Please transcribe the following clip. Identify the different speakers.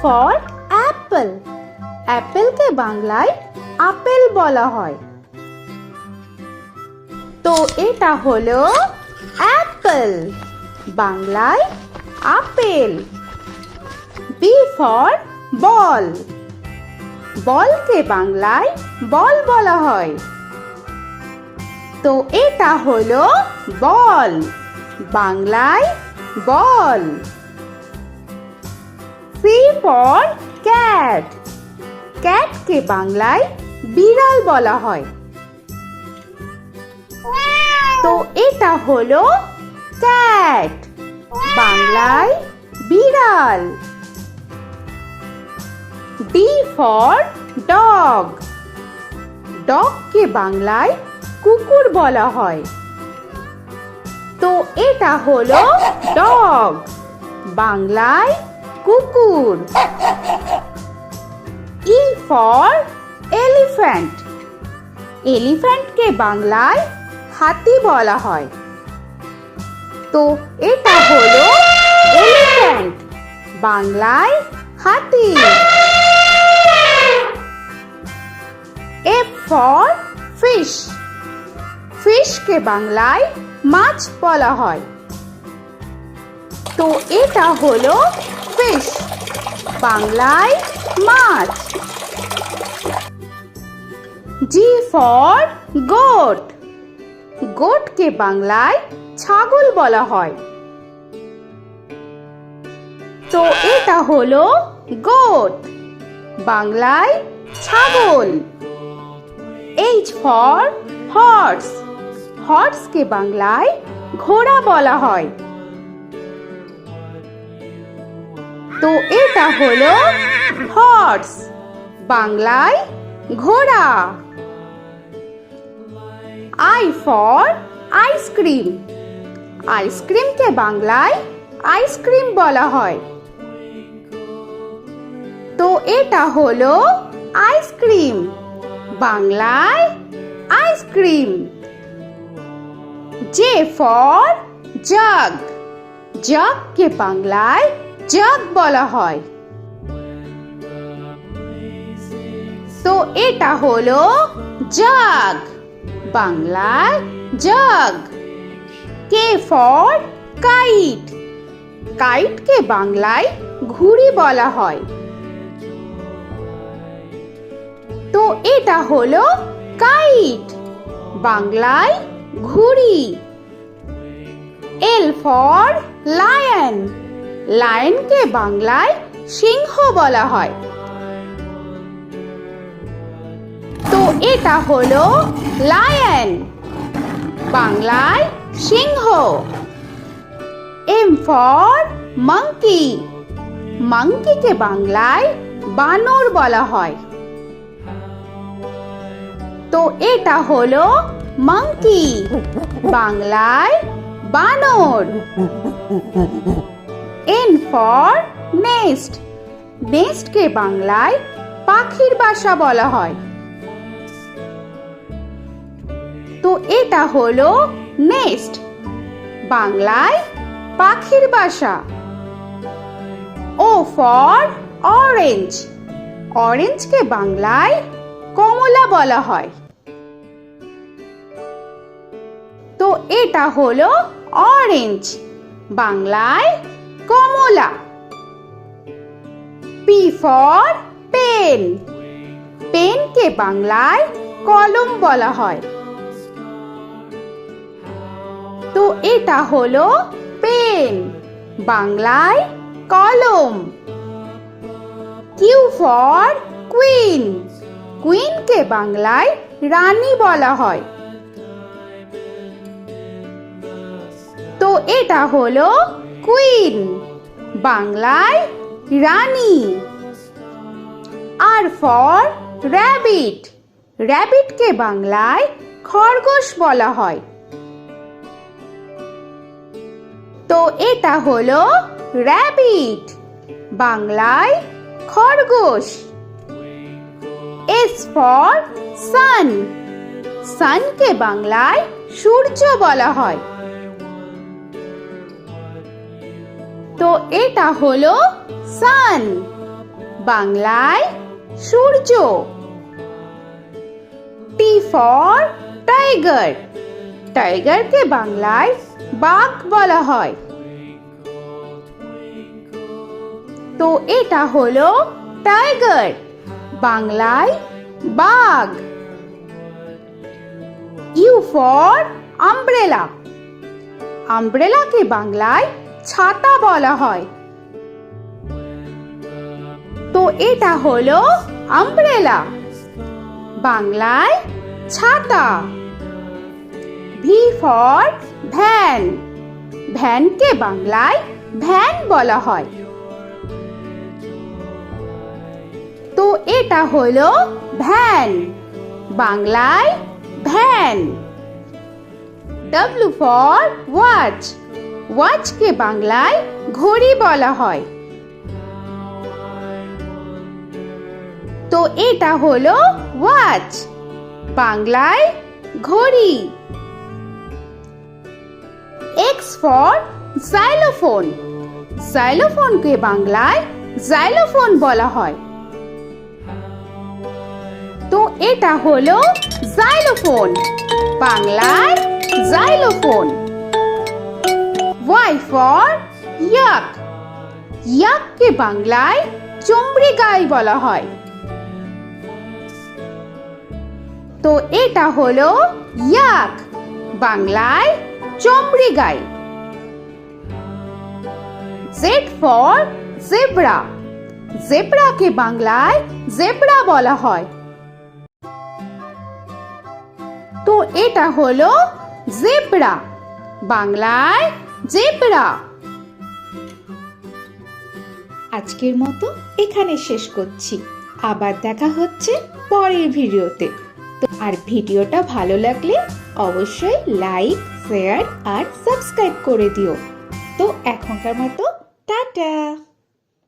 Speaker 1: For Apple. অ্যাপেলকে বাংলায় apple বলা হয়। তো এটা হলো অ্যাপল, বাংলায় আপেল। B for ball. বলকে বাংলায় বল বলা হয়। তো এটা হলো বল, বাংলায় বল। C for cat. ক্যাটকে বাংলায় বিড়াল বলা হয়। তো এটা হলো ক্যাট, বাংলায় বিড়াল। D for dog. ডগকে বাংলায় কুকুর বলা হয়। তো এটা হলো ডগ, বাংলায় কুকুর। E for elephant. এলিফ্যান্টকে বাংলায় হাতি বলা হয়। তো এটা হলো এলিফ্যান্ট, বাংলায় হাতি। F for fish. ফিশকে বাংলায় মাছ বলা হয়। তো এটা হলো ফিশ, বাংলায় মাছ। G for goat. গোটকে বাংলায় ছাগল বলা হয়। তো এটা হলো গোট, বাংলায় ছাগল। H for horse. হর্সকে বাংলায় ঘোড়া বলা হয়। তো এটা হলো হর্স, বাংলায় ঘোড়া। I for ice cream. আইসক্রিমকে বাংলায় আইসক্রিম বলা হয়। তো এটা হলো আইসক্রিম, বাংলায় আইসক্রিম। J for jug. জাগকে বাংলায় জাগ বলা হয়। তো এটা হলো জাগ, বাংলায় জাগ। K for kite. কাইটকে বাংলায় ঘুড়ি বলা হয়। তো এটা হলো কাইট, বাংলায় ঘুড়ি। L for lion. লায়নকে বাংলায় সিংহ বলা হয়। তো এটা হলো লায়ন, বাংলায় সিংহ। M for monkey. মাঙ্কিকে বাংলায় বানর বলা হয়। তো এটা হলো মাঙ্কি, বাংলায় বানর। N for nest. নেস্টকে বাংলায় পাখির বাসা বলা হয়। তো এটা হলো নেস্ট, বাংলায় পাখির বাসা। O for orange. অরেঞ্জকে বাংলায় কমলা বলা হয়। তো এটা হলো অরেঞ্জ, বাংলায় কমলা। P for pen. পেনকে বাংলায় কলম বলা হয়। তো এটা হলো পেন, বাংলায় কলম। Q for queen. কুইনকে বাংলায় রানী বলা হয়। তো এটা হলো কুইন, বাংলায় রানী। আর ফর র‍্যাবিট। র‍্যাবিটকে বাংলায় খরগোশ বলা হয়। তো এটা হলো র‍্যাবিট, বাংলায় খরগোশ। S for sun. সানকে বাংলায় সূর্য বলা হয়। তো এটা হলো সান, বাংলায় সূর্য। টি ফর টাইগার, টাইগারকে বাংলায় বাঘ বলা হয়। তো এটা হলো টাইগার, বাংলায় বাঘ। ইউ ফর আমব্রেলা, আমব্রেলাকে বাংলায় ছাতা বলা হয়। তো এটা হলো আমব্রেলা, বাংলায় ছাতা। ভি ফর ভ্যান, ভ্যানকে বাংলায় ভ্যান বলা হয়। তো এটা হলো ভ্যান, বাংলায় ভ্যান। ডব্লিউ ফর ওয়াচ, ওয়াচকে বাংলায় ঘড়ি বলা হয়। তো এটা হলো ওয়াচ, বাংলায় ঘড়ি। এক্স ফর জাইলোফোন, জাইলোফোনকে বাংলায় জাইলোফোন বলা হয়। তো এটা হলো জাইলোফোন, বাংলায় জাইলোফোন। ওয়াই ফর ইয়াক, ইয়াককে বাংলায় চমড়ি গাই বলা হয়। তো এটা হলো ইয়াক, বাংলায় চমড়ি গাই। জেড ফর জেব্রা, জেব্রাকে বাংলায় জেব্রা বলা হয়। তো এটা হলো জেব্রা, বাংলায় জেব্রা। আজকের মতো এখানে শেষ করছি, আবার দেখা হচ্ছে পরের ভিডিওতে। তো আর ভিডিওটা ভালো লাগলে অবশ্যই লাইক, শেয়ার আর সাবস্ক্রাইব করে দিও। তো এখনকার মতো টাটা।